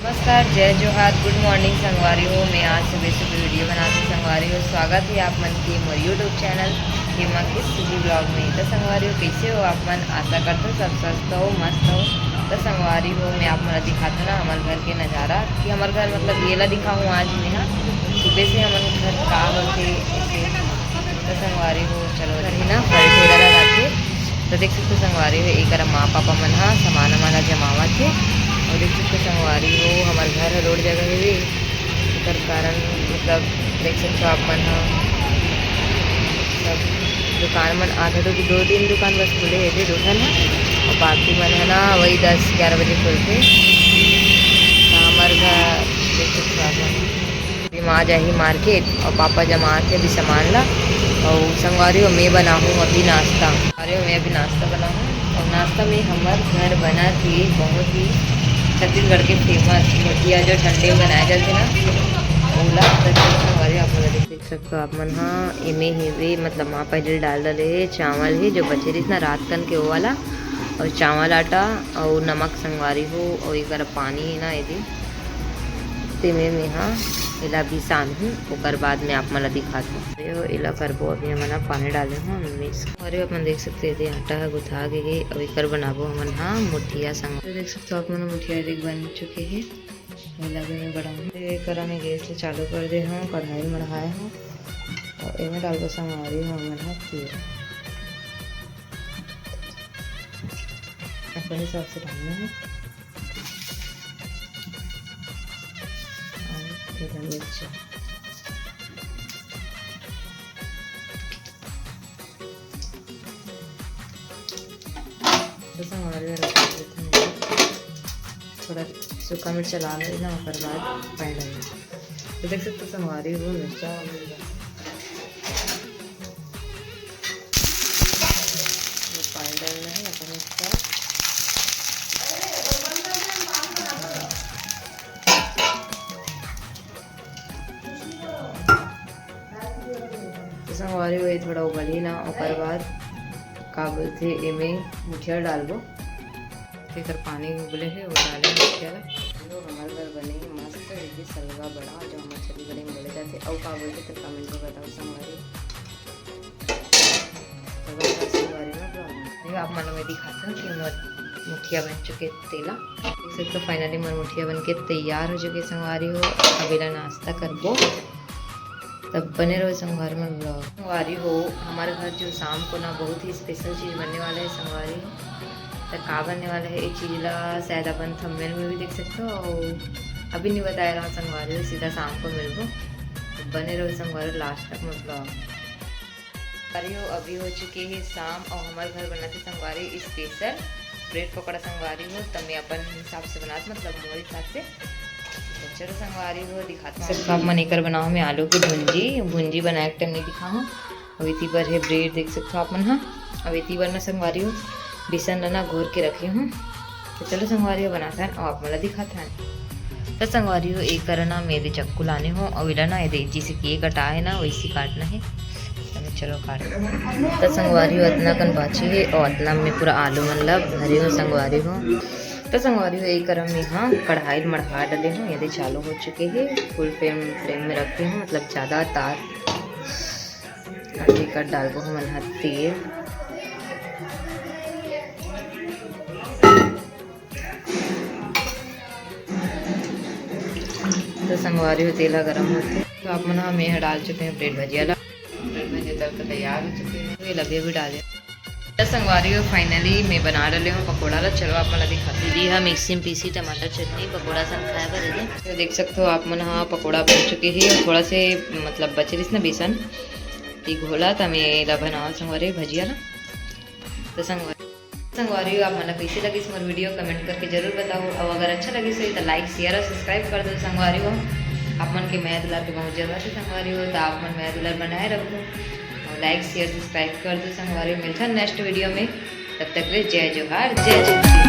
नमस्कार, जय जोहार, गुड मॉर्निंग संगवारी हो। मैं आज सुबह सुबह वीडियो बनाती संगवारी हो। स्वागत है आप मन के मोर यूट्यूब चैनल हेमा के सिटी ब्लॉग में। तो संगवारी हो, कैसे हो आप मन? आशा करते हो सब स्वस्थ हो, मस्त हो। तो संगवारी हो, मैं आप मन दिखाता ना हमारे घर के नज़ारा कि हमारे घर मतलब ये ला दिखाऊँ आज मैं। हाँ, सुबह से हमारे घर का होते ऐसे। तो संगवारी हो, चलो घर ही ना फल ठेला लगाते। तो देख सकते संगवारी हो, एक माँ पापा मन हाँ सामान हमारा जमावत थे। और देख सकते संगवारी हो, हमारे घर है रोड जगह है कर कारण मतलब देख सकते हो आप मन हाँ सब दुकान मन आधा तो 2-3 दुकान बस खुले है थे, 2 ठन है और बाकी मन है ना वही 10-11 बजे खुलते। तो हमारे घर देख सकते हो आप मन माँ जाही मार्केट और पापा जमाते अभी सामान ला। और संगवारी हो मैं बनाऊँ अभी नाश्ता। अरे मैं अभी नाश्ता बनाऊँ और नाश्ता में हमारे घर बना थी बहुत ही छत्तीसगढ़ के फेमस मुठिया जो ठंडे में बनाए जाते ना ओला। संगवारी आप देख सकते हो आप मन हाँ इमे हेवे मतलब माँ पहले डाल डाले चावल है जो बचे रही ना रात कन के वो वाला और चावल आटा और नमक संगवारी हो और एक पानी है ना यदि तेमे में हाँ इला भी सान हूँ और बाद में आप मला दिखाते हो इला करबो। अभी हमन पानी डाले हूँ मिक्स। अरे अपन देख सकते हैं आटा है गुथा के है और एक बनाबो हमन हाँ मुठिया संग। तो देख सकते हो आप मन मुठिया एक बन चुके हैं। इला भी मैं बढ़ाऊँ करा में गैस चालू कर दे हूँ, कढ़ाई मढ़ाए हूँ और इनमें डालबो संगवारी हूँ हमन हाँ तेल अपने हिसाब से डालना है मिर्च। थोड़ा सूखा मिर्च चला लेना और बाद पानी डालना। तो देख सकते संगवारी हो मिर्चा पानी डालना है अपन इसका। संगवारी हुई थोड़ा उबली ना और बाद का बोलते एमे मुठिया डालबो। फिर पानी उबले है वो डाले मुठिया तो हमारे घर बने मस्त है सलवा बड़ा जो हमारे छली बड़े में बोले जाते और का बोलते तो कमेंट में बताओ संगवारी। तो आप मन में दिखाते हैं कि मुठिया बन चुके तेला देख सकते हो। फाइनली मन मुठिया बन के तैयार हो चुके संगवारी हो। अभी नाश्ता करबो तब बने रहो संगवारी में ब्लॉग। संगवारी हो हमारे घर जो शाम को ना बहुत ही स्पेशल चीज़ बनने वाला है संगवारी। तो का बनने वाला है एक चीज़ ला शायद अपन थंबनेल में भी देख सकते हो और अभी नहीं बताया रहा संगवारी हो, सीधा शाम को मिलबो। तो बने रहो संगवारी लास्ट तक में ब्लॉग। संगवारी हो अभी हो चुके हैं शाम और हमारे घर बना थे संगवारी स्पेशल ब्रेड पकौड़ा संगवारी हो। तो मैं अपन हिसाब से बनाते मतलब मोर हिसाब से। चलो संगवारी हो दिखाते हैं आप मन एकर बनाओ। मैं आलू की भुंजी बनाए टाइम नहीं दिखाऊँ। और इसी पर है ब्रेड देख सकते हो आप मन हाँ। अब इसी पर मैं संगवारी हो बेसन लना घोर के रखी हूँ। तो चलो संगवारी हो बनाता है और आप मला दिखाता है। तो संगवारी हो एक करना मेरे चक्कू लाने हो और इला ना ये जिसे केक कटा है ना वैसे काटना है। तो चलो काट। तो संगवारी हो इतना कन बाची है और इतना में पूरा आलू मतलब भरी हो संगवारी हो। तो संगवारी हो एक गरम में हाँ कढ़ाई मढ़ा डाले हूँ यदि चालू हो चुके हैं। फुल फ्लेम में रखती हूँ मतलब ज़्यादा तार कर डालबो हम तेल। तो संगवारी हो तेला गरम होते तो आप मना मैं डाल चुके हैं ब्रेड भजिया ला। ब्रेड भजिया तब तो तैयार हो चुके हैं। ये लगे भी डाले। तो संगवारी हो फाइनली मैं बना डाले हूँ पकौड़ा ला। चलो आप मला दिखाती दी हाँ मिक्सी में पीसी टमाटर चटनी पकौड़ा सन खाए बर। तो देख सकते हो आप मन हाँ पकौड़ा बन चुके हैं और थोड़ा से मतलब बचे रही ना बेसन घोला तो मैं ला बनावा संगवारी भजिया ला। तो संगवारी आप मला कैसे लगी इस मोर वीडियो कमेंट करके जरूर बताओ और अगर अच्छा लगे सही तो लाइक शेयर और सब्सक्राइब कर दो संगवारी हो। आप मन के मैं दुलार के बहुत जरूरत है संगवारी हो तो आप मन मैं दुलार बनाए रखो और लाइक शेयर सब्सक्राइब कर दो संगवारी। मिलता है नेक्स्ट वीडियो में, तब तक जय जोहार जय जय।